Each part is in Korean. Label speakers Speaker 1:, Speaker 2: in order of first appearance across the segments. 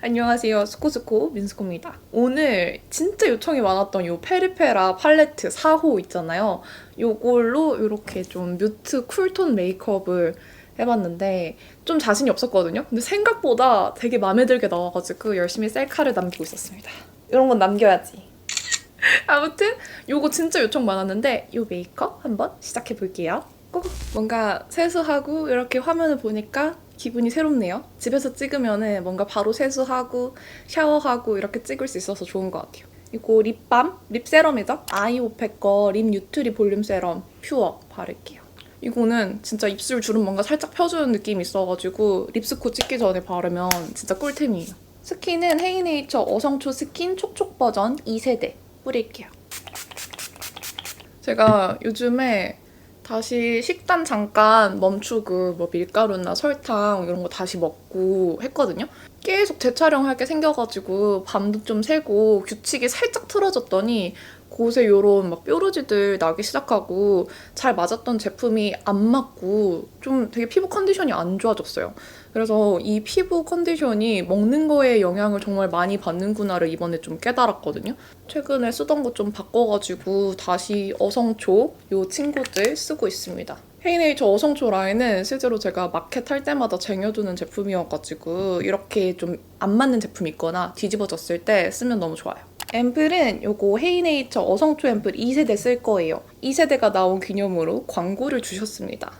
Speaker 1: 안녕하세요. 스코스코 민스코입니다. 오늘 진짜 요청이 많았던 요 페리페라 팔레트 4호 있잖아요. 요걸로 이렇게 좀 뮤트 쿨톤 메이크업을 해봤는데 좀 자신이 없었거든요. 근데 생각보다 되게 마음에 들게 나와가지고 열심히 셀카를 남기고 있었습니다. 이런 건 남겨야지. 아무튼 요거 진짜 요청 많았는데 요 메이크업 한번 시작해볼게요. 뭔가 세수하고 이렇게 화면을 보니까 기분이 새롭네요. 집에서 찍으면은 뭔가 바로 세수하고 샤워하고 이렇게 찍을 수 있어서 좋은 것 같아요. 이거 립밤, 립세럼이죠? 아이오페 거 립 뉴트리 볼륨 세럼 퓨어 바를게요. 이거는 진짜 입술 주름 뭔가 살짝 펴주는 느낌이 있어가지고 립스코 찍기 전에 바르면 진짜 꿀템이에요. 스킨은 헤이네이처 어성초 스킨 촉촉 버전 2세대 뿌릴게요. 제가 요즘에 다시 식단 잠깐 멈추고 뭐 밀가루나 설탕 이런 거 다시 먹고 했거든요. 계속 재촬영할 게 생겨가지고 밤도 좀 새고 규칙이 살짝 틀어졌더니 곳에 요런 막 뾰루지들 나기 시작하고 잘 맞았던 제품이 안 맞고 좀 되게 피부 컨디션이 안 좋아졌어요. 그래서 이 피부 컨디션이 먹는 거에 영향을 정말 많이 받는구나를 이번에 좀 깨달았거든요. 최근에 쓰던 거 좀 바꿔가지고 다시 어성초 요 친구들 쓰고 있습니다. 헤이네이처 어성초 라인은 실제로 제가 마켓 할 때마다 쟁여두는 제품이어가지고 이렇게 좀 안 맞는 제품이 있거나 뒤집어졌을 때 쓰면 너무 좋아요. 앰플은 요거 헤이네이처 어성초 앰플 2세대 쓸 거예요. 2세대가 나온 기념으로 광고를 주셨습니다.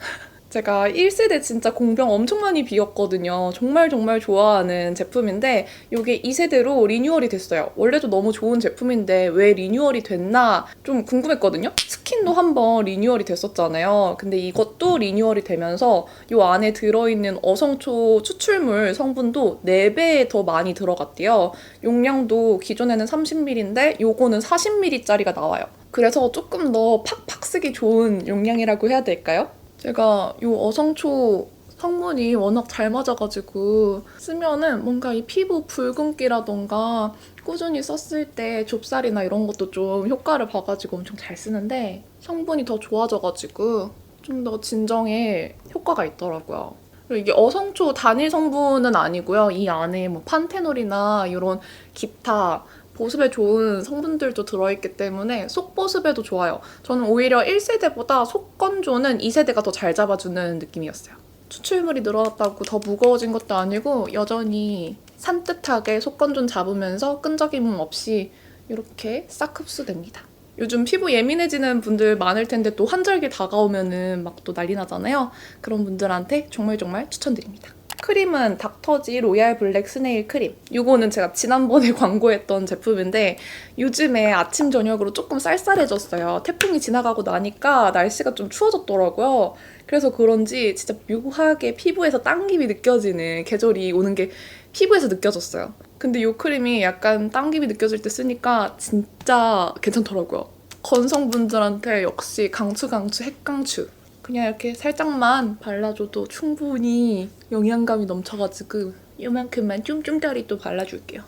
Speaker 1: 제가 1세대 진짜 공병 엄청 많이 비웠거든요. 정말 좋아하는 제품인데 이게 2세대로 리뉴얼이 됐어요. 원래도 너무 좋은 제품인데 왜 리뉴얼이 됐나 좀 궁금했거든요. 스킨도 한번 리뉴얼이 됐었잖아요. 근데 이것도 리뉴얼이 되면서 이 안에 들어있는 어성초 추출물 성분도 4배 더 많이 들어갔대요. 용량도 기존에는 30ml인데 요거는 40ml짜리가 나와요. 그래서 조금 더 팍팍 쓰기 좋은 용량이라고 해야 될까요? 제가 이 어성초 성분이 워낙 잘 맞아가지고 쓰면은 뭔가 이 피부 붉은기라던가 꾸준히 썼을 때 좁쌀이나 이런 것도 좀 효과를 봐가지고 엄청 잘 쓰는데 성분이 더 좋아져가지고 좀 더 진정에 효과가 있더라고요. 그리고 이게 어성초 단일 성분은 아니고요. 이 안에 뭐 판테놀이나 이런 기타 보습에 좋은 성분들도 들어있기 때문에 속보습에도 좋아요. 저는 오히려 1세대보다 속건조는 2세대가 더 잘 잡아주는 느낌이었어요. 추출물이 늘어났다고 더 무거워진 것도 아니고 여전히 산뜻하게 속건조 잡으면서 끈적임 없이 이렇게 싹 흡수됩니다. 요즘 피부 예민해지는 분들 많을 텐데 또 환절기 다가오면은 막 또 난리 나잖아요. 그런 분들한테 정말 추천드립니다. 크림은 닥터지 로얄 블랙 스네일 크림. 이거는 제가 지난번에 광고했던 제품인데 요즘에 아침 저녁으로 조금 쌀쌀해졌어요. 태풍이 지나가고 나니까 날씨가 좀 추워졌더라고요. 그래서 그런지 진짜 묘하게 피부에서 당김이 느껴지는 계절이 오는 게 피부에서 느껴졌어요. 근데 이 크림이 약간 당김이 느껴질 때 쓰니까 진짜 괜찮더라고요. 건성분들한테 역시 강추 핵강추. 그냥 이렇게 살짝만 발라줘도 충분히 영양감이 넘쳐가지고 이만큼만 쫌쫌다리 또 발라줄게요.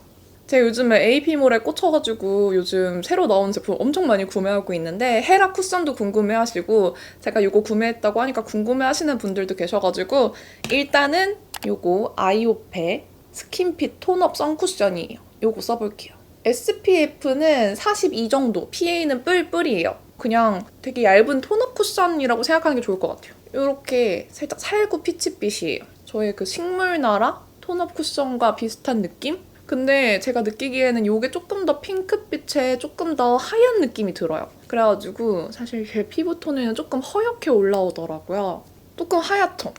Speaker 1: 제가 요즘에 AP몰에 꽂혀가지고 요즘 새로 나온 제품 엄청 많이 구매하고 있는데 헤라 쿠션도 궁금해하시고 제가 이거 구매했다고 하니까 궁금해하시는 분들도 계셔가지고 일단은 이거 아이오페 스킨핏 톤업 선쿠션이에요. 이거 써볼게요. SPF는 42 정도, PA는 뿔뿔이에요. 그냥 되게 얇은 톤업 쿠션이라고 생각하는 게 좋을 것 같아요. 이렇게 살짝 살구 피치빛이에요. 저의 그 식물나라 톤업 쿠션과 비슷한 느낌? 근데 제가 느끼기에는 이게 조금 더 핑크빛에 조금 더 하얀 느낌이 들어요. 그래가지고 사실 제 피부톤에는 조금 허옇게 올라오더라고요. 조금 하얗죠?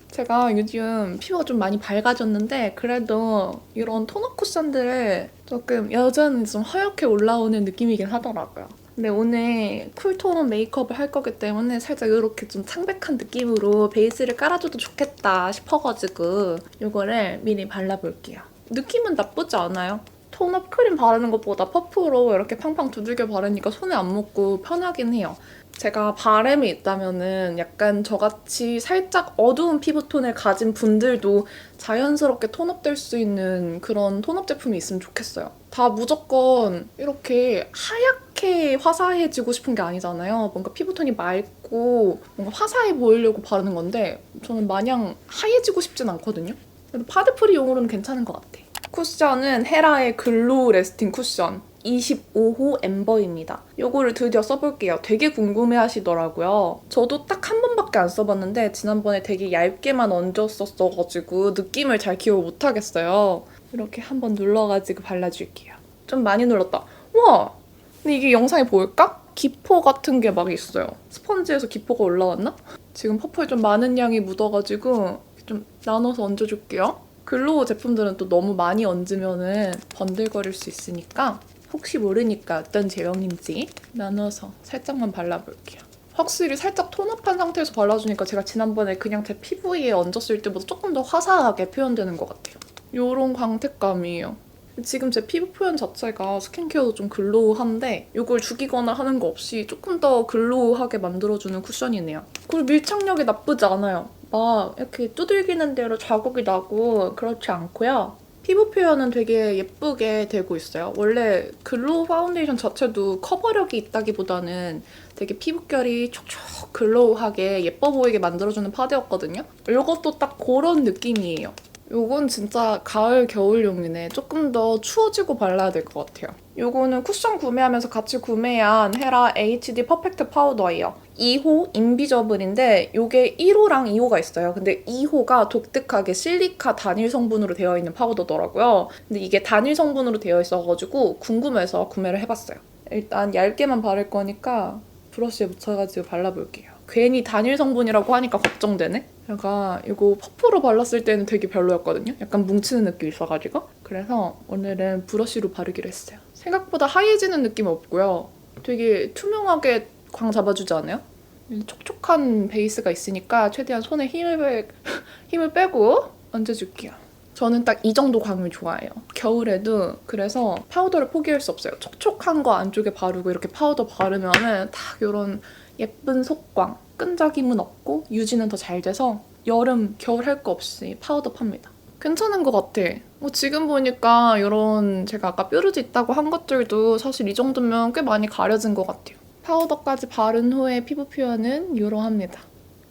Speaker 1: 제가 요즘 피부가 좀 많이 밝아졌는데 그래도 이런 톤업 쿠션들을 조금 여전히 좀 허옇게 올라오는 느낌이긴 하더라고요. 근데 오늘 쿨톤업 메이크업을 할 거기 때문에 살짝 이렇게 좀 창백한 느낌으로 베이스를 깔아줘도 좋겠다 싶어가지고 이거를 미리 발라볼게요. 느낌은 나쁘지 않아요. 톤업 크림 바르는 것보다 퍼프로 이렇게 팡팡 두들겨 바르니까 손에 안 묻고 편하긴 해요. 제가 바램이 있다면은 약간 저같이 살짝 어두운 피부톤을 가진 분들도 자연스럽게 톤업될 수 있는 그런 톤업 제품이 있으면 좋겠어요. 다 무조건 이렇게 하얗게 화사해지고 싶은 게 아니잖아요. 뭔가 피부톤이 맑고 뭔가 화사해 보이려고 바르는 건데 저는 마냥 하얘지고 싶진 않거든요. 그래도 파데프리용으로는 괜찮은 것 같아. 쿠션은 헤라의 글로우 레스팅 쿠션 25호 엠버입니다. 이거를 드디어 써볼게요. 되게 궁금해하시더라고요. 저도 딱 한 번밖에 안 써봤는데 지난번에 되게 얇게만 얹었었어가지고 느낌을 잘 기억 못하겠어요. 이렇게 한번 눌러가지고 발라줄게요. 좀 많이 눌렀다. 와! 근데 이게 영상에 보일까? 기포 같은 게 막 있어요. 스펀지에서 기포가 올라왔나? 지금 퍼플 좀 많은 양이 묻어가지고 좀 나눠서 얹어줄게요. 글로우 제품들은 또 너무 많이 얹으면 번들거릴 수 있으니까 혹시 모르니까 어떤 제형인지 나눠서 살짝만 발라볼게요. 확실히 살짝 톤업한 상태에서 발라주니까 제가 지난번에 그냥 제 피부에 얹었을 때보다 조금 더 화사하게 표현되는 것 같아요. 요런 광택감이에요. 지금 제 피부 표현 자체가 스킨케어도 좀 글로우한데 이걸 죽이거나 하는 거 없이 조금 더 글로우하게 만들어주는 쿠션이네요. 그리고 밀착력이 나쁘지 않아요. 막 이렇게 두들기는 대로 자국이 나고 그렇지 않고요. 피부 표현은 되게 예쁘게 되고 있어요. 원래 글로우 파운데이션 자체도 커버력이 있다기보다는 되게 피부결이 촉촉 글로우하게 예뻐 보이게 만들어주는 파데였거든요. 이것도 딱 그런 느낌이에요. 요건 진짜 가을, 겨울용이네. 조금 더 추워지고 발라야 될 것 같아요. 요거는 쿠션 구매하면서 같이 구매한 헤라 HD 퍼펙트 파우더예요. 2호 인비저블인데 요게 1호랑 2호가 있어요. 근데 2호가 독특하게 실리카 단일 성분으로 되어 있는 파우더더라고요. 근데 이게 단일 성분으로 되어 있어가지고 궁금해서 구매를 해봤어요. 일단 얇게만 바를 거니까 브러쉬에 묻혀가지고 발라볼게요. 괜히 단일 성분이라고 하니까 걱정되네? 제가 이거 퍼프로 발랐을 때는 되게 별로였거든요? 약간 뭉치는 느낌이 있어가지고. 그래서 오늘은 브러쉬로 바르기로 했어요. 생각보다 하얘지는 느낌 없고요. 되게 투명하게 광 잡아주지 않아요? 촉촉한 베이스가 있으니까 최대한 손에 힘을 빼고 얹어줄게요. 저는 딱 이 정도 광을 좋아해요. 겨울에도 그래서 파우더를 포기할 수 없어요. 촉촉한 거 안쪽에 바르고 이렇게 파우더 바르면은 딱 이런 예쁜 속광, 끈적임은 없고 유지는 더 잘 돼서 여름, 겨울 할 거 없이 파우더 팝니다. 괜찮은 것 같아. 지금 보니까 이런 제가 아까 뾰루지 있다고 한 것들도 사실 이 정도면 꽤 많이 가려진 것 같아요. 파우더까지 바른 후에 피부 표현은 이러합니다.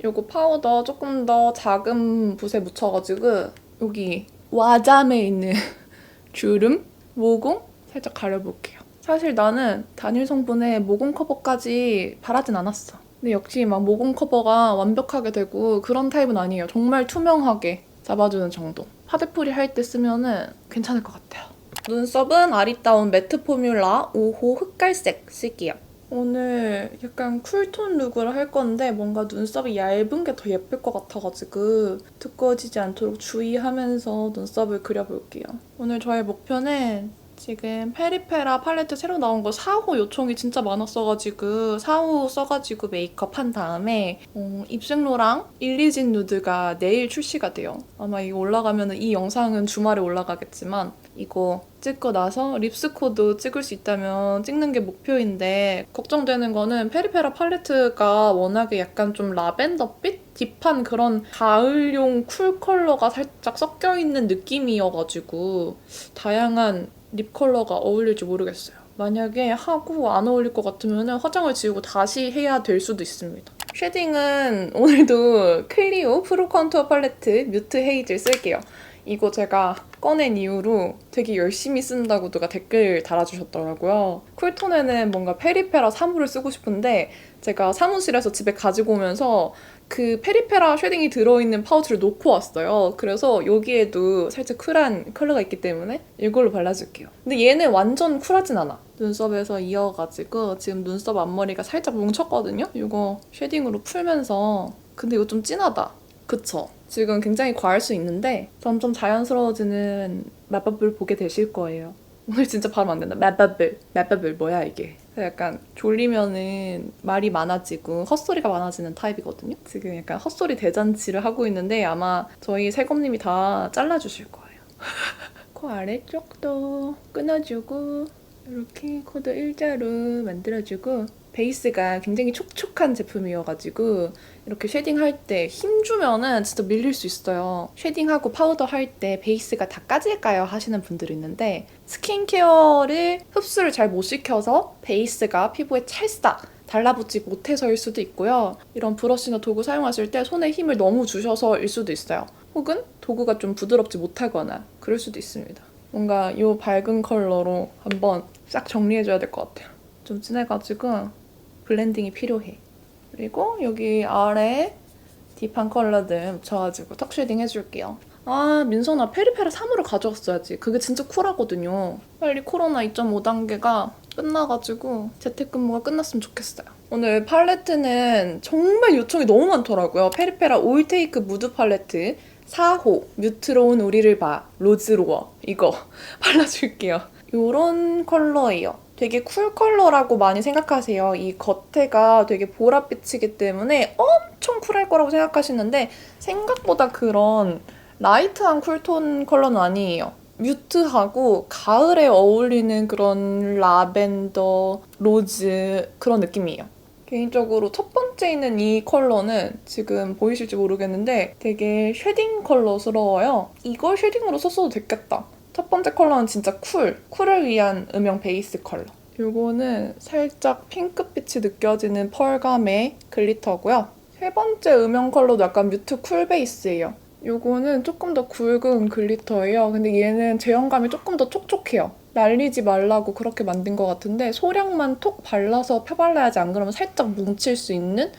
Speaker 1: 요거 파우더 조금 더 작은 붓에 묻혀가지고 여기 와잠에 있는 주름, 모공 살짝 가려볼게요. 사실 나는 단일 성분에 모공 커버까지 바라진 않았어. 근데 역시 막 모공 커버가 완벽하게 되고 그런 타입은 아니에요. 정말 투명하게 잡아주는 정도. 파데프리 할 때 쓰면은 괜찮을 것 같아요. 눈썹은 아리따운 매트 포뮬라 5호 흑갈색 쓸게요. 오늘 약간 쿨톤 룩을 할 건데 뭔가 눈썹이 얇은 게 더 예쁠 것 같아가지고 두꺼워지지 않도록 주의하면서 눈썹을 그려볼게요. 오늘 저의 목표는 지금 페리페라 팔레트 새로 나온 거 4호 요청이 진짜 많았어가지고 4호 써가지고 메이크업 한 다음에 입생로랑 일리진 누드가 내일 출시가 돼요. 아마 이거 올라가면 이 영상은 주말에 올라가겠지만 이거 찍고 나서 립스코도 찍을 수 있다면 찍는 게 목표인데 걱정되는 거는 페리페라 팔레트가 워낙에 약간 좀 라벤더빛? 딥한 그런 가을용 쿨 컬러가 살짝 섞여있는 느낌이어가지고 다양한 립 컬러가 어울릴지 모르겠어요. 만약에 하고 안 어울릴 것 같으면 화장을 지우고 다시 해야 될 수도 있습니다. 쉐딩은 오늘도 클리오 프로 컨투어 팔레트 뮤트 헤이즐 쓸게요. 이거 제가 꺼낸 이후로 되게 열심히 쓴다고 누가 댓글 달아주셨더라고요. 쿨톤에는 뭔가 페리페라 3호를 쓰고 싶은데 제가 사무실에서 집에 가지고 오면서 그 페리페라 쉐딩이 들어있는 파우치를 놓고 왔어요. 그래서 여기에도 살짝 쿨한 컬러가 있기 때문에 이걸로 발라줄게요. 근데 얘는 완전 쿨하진 않아. 눈썹에서 이어가지고 지금 눈썹 앞머리가 살짝 뭉쳤거든요? 이거 쉐딩으로 풀면서 근데 이거 좀 진하다. 그쵸? 지금 굉장히 과할 수 있는데 점점 자연스러워지는 맛밥을 보게 되실 거예요. 오늘 진짜 발음 안 된다. 맛밥을 뭐야 이게. 약간 졸리면은 말이 많아지고 헛소리가 많아지는 타입이거든요. 지금 약간 헛소리 대잔치를 하고 있는데 아마 저희 세검님이 다 잘라주실 거예요. 코 아래쪽도 끊어주고 이렇게 코도 일자로 만들어주고 베이스가 굉장히 촉촉한 제품이어가지고 이렇게 쉐딩할 때 힘주면은 진짜 밀릴 수 있어요. 쉐딩하고 파우더 할 때 베이스가 다 까질까요? 하시는 분들이 있는데 스킨케어를 흡수를 잘 못 시켜서 베이스가 피부에 찰싹 달라붙지 못해서일 수도 있고요. 이런 브러쉬나 도구 사용하실 때 손에 힘을 너무 주셔서일 수도 있어요. 혹은 도구가 좀 부드럽지 못하거나 그럴 수도 있습니다. 뭔가 이 밝은 컬러로 한번 싹 정리해줘야 될 것 같아요. 좀 진해가지고 블렌딩이 필요해. 그리고 여기 아래 딥한 컬러들 묻혀가지고 턱 쉐딩 해줄게요. 아, 민선아, 페리페라 3호를 가져왔어야지. 그게 진짜 쿨하거든요. 빨리 코로나 2.5단계가 끝나가지고 재택근무가 끝났으면 좋겠어요. 오늘 팔레트는 정말 요청이 너무 많더라고요. 페리페라 올테이크 무드 팔레트 4호 뮤트로운 우리를 봐 로즈로어 이거 발라줄게요. 요런 컬러예요. 되게 쿨 컬러라고 많이 생각하세요. 이 겉에가 되게 보랏빛이기 때문에 엄청 쿨할 거라고 생각하시는데 생각보다 그런 라이트한 쿨톤 컬러는 아니에요. 뮤트하고 가을에 어울리는 그런 라벤더, 로즈 그런 느낌이에요. 개인적으로 첫 번째 있는 이 컬러는 지금 보이실지 모르겠는데 되게 쉐딩 컬러스러워요. 이걸 쉐딩으로 썼어도 됐겠다. 첫 번째 컬러는 진짜 쿨을 위한 음영 베이스 컬러. 이거는 살짝 핑크빛이 느껴지는 펄감의 글리터고요. 세 번째 음영 컬러도 약간 뮤트 쿨 베이스예요. 요거는 조금 더 굵은 글리터예요. 근데 얘는 제형감이 조금 더 촉촉해요. 날리지 말라고 그렇게 만든 것 같은데 소량만 톡 발라서 펴발라야지, 안 그러면 살짝 뭉칠 수 있는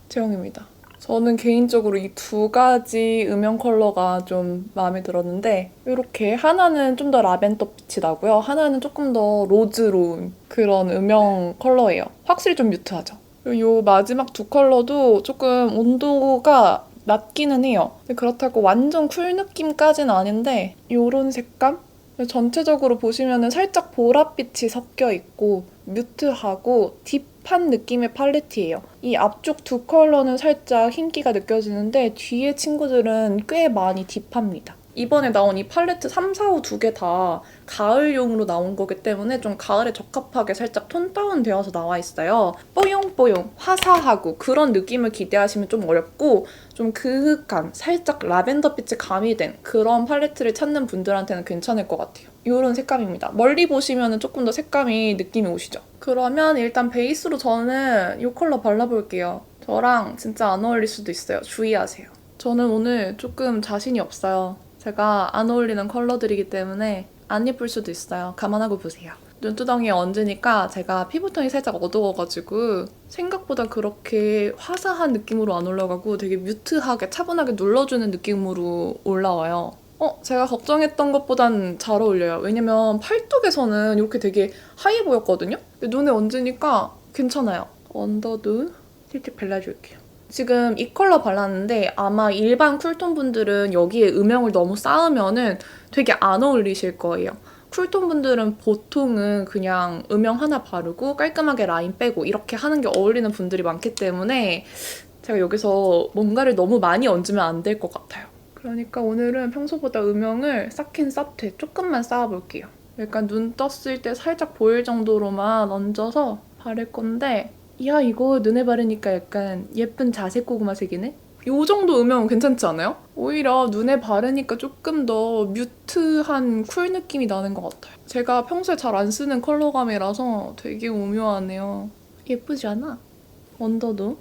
Speaker 1: 제형입니다. 저는 개인적으로 이 두 가지 음영 컬러가 좀 마음에 들었는데 이렇게 하나는 좀 더 라벤더 빛이 나고요. 하나는 조금 더 로즈로운 그런 음영 컬러예요. 확실히 좀 뮤트하죠. 그리고 이 마지막 두 컬러도 조금 온도가 낮기는 해요. 그렇다고 완전 쿨 느낌까지는 아닌데 이런 색감? 전체적으로 보시면 살짝 보랏빛이 섞여 있고 뮤트하고 딥한 느낌의 팔레트예요. 이 앞쪽 두 컬러는 살짝 흰기가 느껴지는데 뒤에 친구들은 꽤 많이 딥합니다. 이번에 나온 이 팔레트 3, 4, 5 두 개 다 가을용으로 나온 거기 때문에 좀 가을에 적합하게 살짝 톤 다운되어서 나와 있어요. 뽀용뽀용, 화사하고 그런 느낌을 기대하시면 좀 어렵고 좀 그윽한, 살짝 라벤더빛이 가미된 그런 팔레트를 찾는 분들한테는 괜찮을 것 같아요. 이런 색감입니다. 멀리 보시면 조금 더 색감이 느낌이 오시죠? 그러면 일단 베이스로 저는 이 컬러 발라볼게요. 저랑 진짜 안 어울릴 수도 있어요. 주의하세요. 저는 오늘 조금 자신이 없어요. 제가 안 어울리는 컬러들이기 때문에 안 예쁠 수도 있어요. 감안하고 보세요. 눈두덩이에 얹으니까 제가 피부톤이 살짝 어두워가지고 생각보다 그렇게 화사한 느낌으로 안 올라가고 되게 뮤트하게 차분하게 눌러주는 느낌으로 올라와요. 제가 걱정했던 것보단 잘 어울려요. 왜냐면 팔뚝에서는 이렇게 되게 하얘 보였거든요? 근데 눈에 얹으니까 괜찮아요. 언더도 살짝 발라줄게요. 지금 이 컬러 발랐는데 아마 일반 쿨톤 분들은 여기에 음영을 너무 쌓으면은 되게 안 어울리실 거예요. 쿨톤 분들은 보통은 그냥 음영 하나 바르고 깔끔하게 라인 빼고 이렇게 하는 게 어울리는 분들이 많기 때문에 제가 여기서 뭔가를 너무 많이 얹으면 안 될 것 같아요. 그러니까 오늘은 평소보다 음영을 쌓긴 쌓되 조금만 쌓아볼게요. 약간 눈 떴을 때 살짝 보일 정도로만 얹어서 바를 건데 야, 이거 눈에 바르니까 약간 예쁜 자색 고구마색이네? 이 정도 음영은 괜찮지 않아요? 오히려 눈에 바르니까 조금 더 뮤트한 쿨 느낌이 나는 것 같아요. 제가 평소에 잘 안 쓰는 컬러감이라서 되게 오묘하네요. 예쁘지 않아? 언더도.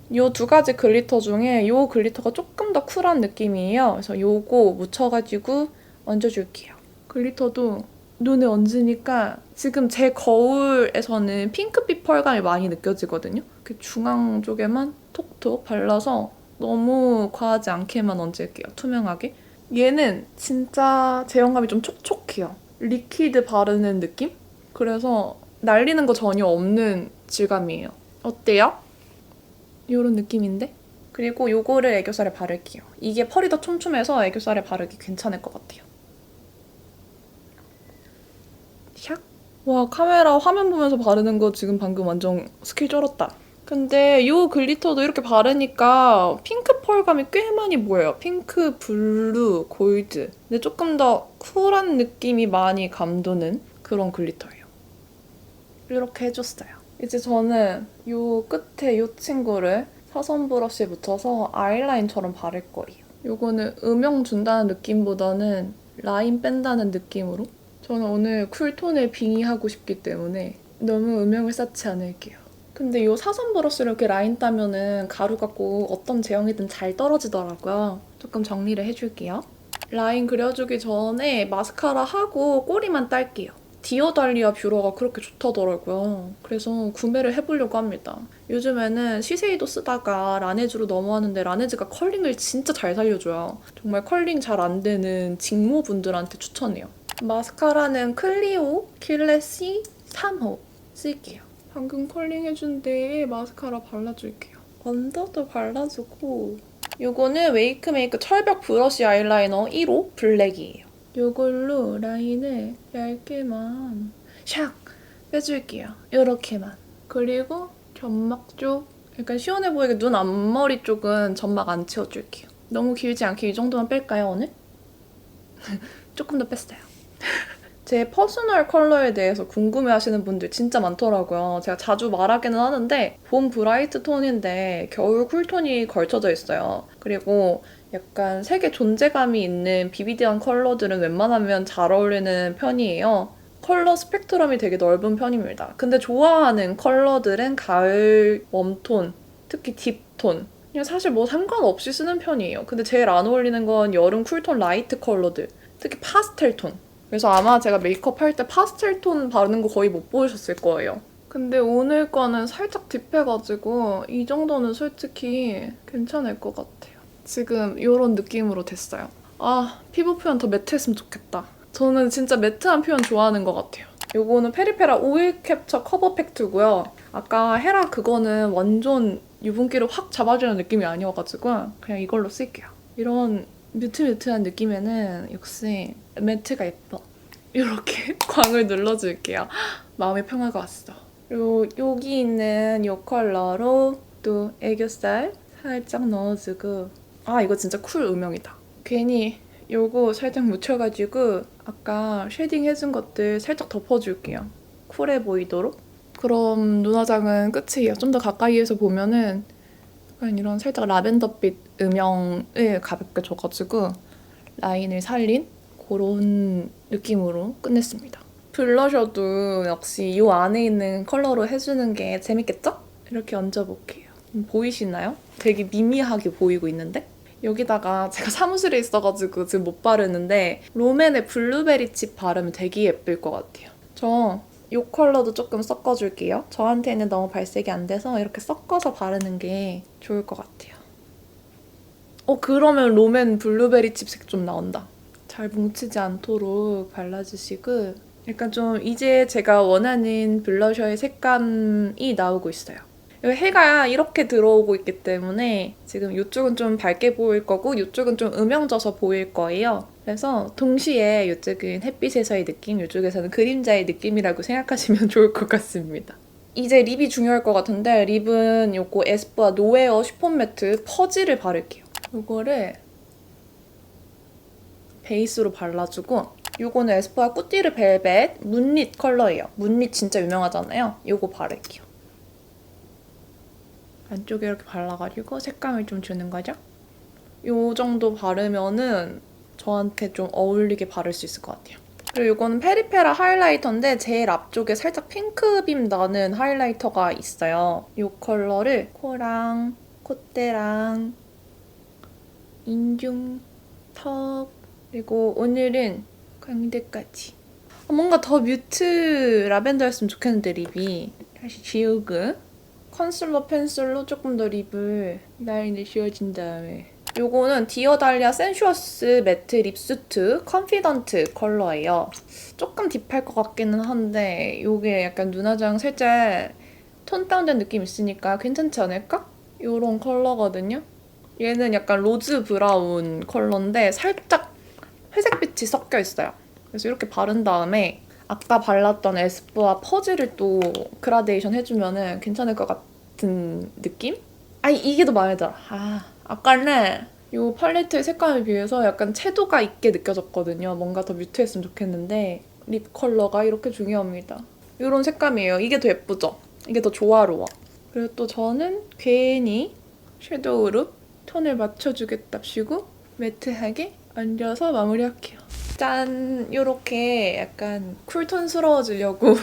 Speaker 1: 이 두 가지 글리터 중에 이 글리터가 조금 더 쿨한 느낌이에요. 그래서 이거 묻혀가지고 얹어줄게요. 글리터도 눈에 얹으니까 지금 제 거울에서는 핑크빛 펄감이 많이 느껴지거든요. 그 중앙 쪽에만 톡톡 발라서 너무 과하지 않게만 얹을게요. 투명하게. 얘는 진짜 제형감이 좀 촉촉해요. 리퀴드 바르는 느낌? 그래서 날리는 거 전혀 없는 질감이에요. 어때요? 이런 느낌인데? 그리고 요거를 애교살에 바를게요. 이게 펄이 더 촘촘해서 애교살에 바르기 괜찮을 것 같아요. 샥! 와, 카메라 화면 보면서 바르는 거 지금 방금 완전 스킬 쩔었다. 근데 이 글리터도 이렇게 바르니까 핑크 펄감이 꽤 많이 보여요. 핑크, 블루, 골드. 근데 조금 더 쿨한 느낌이 많이 감도는 그런 글리터예요. 이렇게 해줬어요. 이제 저는 이 끝에 이 친구를 사선 브러쉬에 묻혀서 아이라인처럼 바를 거예요. 이거는 음영 준다는 느낌보다는 라인 뺀다는 느낌으로. 저는 오늘 쿨톤을 빙의하고 싶기 때문에 너무 음영을 쌓지 않을게요. 근데 이 사선 브러쉬를 이렇게 라인 따면은 가루가 꼭 어떤 제형이든 잘 떨어지더라고요. 조금 정리를 해줄게요. 라인 그려주기 전에 마스카라 하고 꼬리만 딸게요. 디어달리아 뷰러가 그렇게 좋다더라고요. 그래서 구매를 해보려고 합니다. 요즘에는 시세이도 쓰다가 라네즈로 넘어왔는데 라네즈가 컬링을 진짜 잘 살려줘요. 정말 컬링 잘 안 되는 직모분들한테 추천해요. 마스카라는 클리오 킬레시 3호 쓸게요. 방금 컬링 해준 데에 마스카라 발라줄게요. 언더도 발라주고 요거는 웨이크메이크 철벽 브러쉬 아이라이너 1호 블랙이에요. 요걸로 라인을 얇게만 샥 빼줄게요. 요렇게만. 그리고 점막 쪽 약간 시원해 보이게 눈 앞머리 쪽은 점막 안 채워줄게요. 너무 길지 않게 이 정도만 뺄까요, 오늘? 조금 더 뺐어요. 제 퍼스널 컬러에 대해서 궁금해하시는 분들 진짜 많더라고요. 제가 자주 말하기는 하는데 봄 브라이트 톤인데 겨울 쿨톤이 걸쳐져 있어요. 그리고 약간 색의 존재감이 있는 비비드한 컬러들은 웬만하면 잘 어울리는 편이에요. 컬러 스펙트럼이 되게 넓은 편입니다. 근데 좋아하는 컬러들은 가을 웜톤, 특히 딥톤. 그냥 사실 뭐 상관없이 쓰는 편이에요. 근데 제일 안 어울리는 건 여름 쿨톤 라이트 컬러들, 특히 파스텔 톤. 그래서 아마 제가 메이크업 할 때 파스텔 톤 바르는 거 거의 못 보셨을 거예요. 근데 오늘 거는 살짝 딥해가지고 이 정도는 솔직히 괜찮을 것 같아요. 지금 이런 느낌으로 됐어요. 아, 피부 표현 더 매트했으면 좋겠다. 저는 진짜 매트한 표현 좋아하는 것 같아요. 요거는 페리페라 오일 캡처 커버 팩트고요. 아까 헤라 그거는 완전 유분기를 확 잡아주는 느낌이 아니어가지고 그냥 이걸로 쓸게요. 이런 뮤트한 느낌에는 역시 매트가 예뻐. 이렇게 광을 눌러줄게요. 마음의 평화가 왔어. 그리고 여기 있는 이 컬러로 또 애교살 살짝 넣어주고 아 이거 진짜 쿨 음영이다. 괜히 요거 살짝 묻혀가지고 아까 쉐딩 해준 것들 살짝 덮어줄게요. 쿨해 보이도록. 그럼 눈화장은 끝이에요. 좀 더 가까이에서 보면은 약간 이런 살짝 라벤더빛 음영을 가볍게 줘가지고 라인을 살린 그런 느낌으로 끝냈습니다. 블러셔도 역시 이 안에 있는 컬러로 해주는 게 재밌겠죠? 이렇게 얹어볼게요. 보이시나요? 되게 미미하게 보이고 있는데? 여기다가 제가 사무실에 있어가지고 지금 못 바르는데 롬앤의 블루베리 칩 바르면 되게 예쁠 것 같아요. 저 이 컬러도 조금 섞어줄게요. 저한테는 너무 발색이 안 돼서 이렇게 섞어서 바르는 게 좋을 것 같아요. 그러면 롬앤 블루베리 칩 색 좀 나온다. 잘 뭉치지 않도록 발라주시고 약간 좀 이제 제가 원하는 블러셔의 색감이 나오고 있어요. 해가 이렇게 들어오고 있기 때문에 지금 이쪽은 좀 밝게 보일 거고 이쪽은 좀 음영져서 보일 거예요. 그래서 동시에 이쪽은 햇빛에서의 느낌, 이쪽에서는 그림자의 느낌이라고 생각하시면 좋을 것 같습니다. 이제 립이 중요할 것 같은데 립은 요거 에스쁘아 노웨어 쉬폰 매트 퍼지를 바를게요. 요거를 베이스로 발라주고 요거는 에스쁘아 꾸띠르 벨벳 문릿 컬러예요. 문릿 진짜 유명하잖아요. 요거 바를게요. 안쪽에 이렇게 발라가지고 색감을 좀 주는 거죠. 요 정도 바르면은 저한테 좀 어울리게 바를 수 있을 것 같아요. 그리고 이거는 페리페라 하이라이터인데 제일 앞쪽에 살짝 핑크빔 나는 하이라이터가 있어요. 이 컬러를 코랑 콧대랑 인중, 턱 그리고 오늘은 광대까지. 뭔가 더 뮤트 라벤더였으면 좋겠는데 립이. 다시 지우고 컨실러 펜슬로 조금 더 립을 라인을 지워진 다음에 요거는 디어달리아 센슈어스 매트 립수트 컨피던트 컬러예요. 조금 딥할 것 같기는 한데 요게 약간 눈화장 살짝 톤 다운된 느낌 있으니까 괜찮지 않을까? 요런 컬러거든요. 얘는 약간 로즈 브라운 컬러인데 살짝 회색빛이 섞여 있어요. 그래서 이렇게 바른 다음에 아까 발랐던 에스쁘아 퍼즈를 또 그라데이션 해주면은 괜찮을 것 같은 느낌? 이게 더 마음에 들어. 아까는 이 팔레트의 색감에 비해서 약간 채도가 있게 느껴졌거든요. 뭔가 더 뮤트했으면 좋겠는데 립 컬러가 이렇게 중요합니다. 이런 색감이에요. 이게 더 예쁘죠? 이게 더 조화로워. 그리고 또 저는 괜히 섀도우로 톤을 맞춰주겠답시고 매트하게 얹어서 마무리할게요. 짠! 요렇게 약간 쿨톤스러워지려고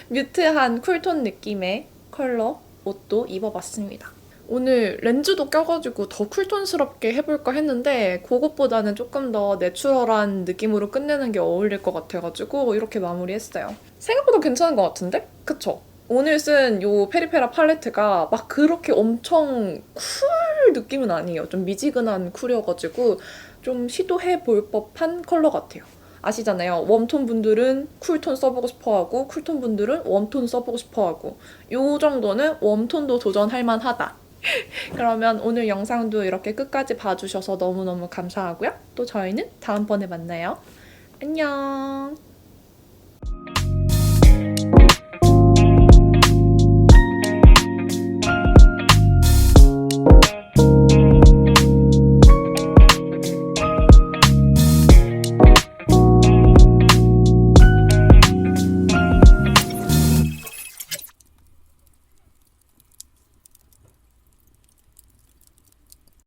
Speaker 1: 뮤트한 쿨톤 느낌의 컬러 옷도 입어봤습니다. 오늘 렌즈도 껴가지고 더 쿨톤스럽게 해볼까 했는데 그것보다는 조금 더 내추럴한 느낌으로 끝내는 게 어울릴 것 같아가지고 이렇게 마무리했어요. 생각보다 괜찮은 것 같은데? 그쵸? 오늘 쓴 요 페리페라 팔레트가 막 그렇게 엄청 쿨 느낌은 아니에요. 좀 미지근한 쿨이어가지고 좀 시도해볼 법한 컬러 같아요. 아시잖아요. 웜톤 분들은 쿨톤 써보고 싶어하고 쿨톤 분들은 웜톤 써보고 싶어하고 요 정도는 웜톤도 도전할 만하다. 그러면 오늘 영상도 이렇게 끝까지 봐주셔서 너무너무 감사하고요. 또 저희는 다음번에 만나요. 안녕.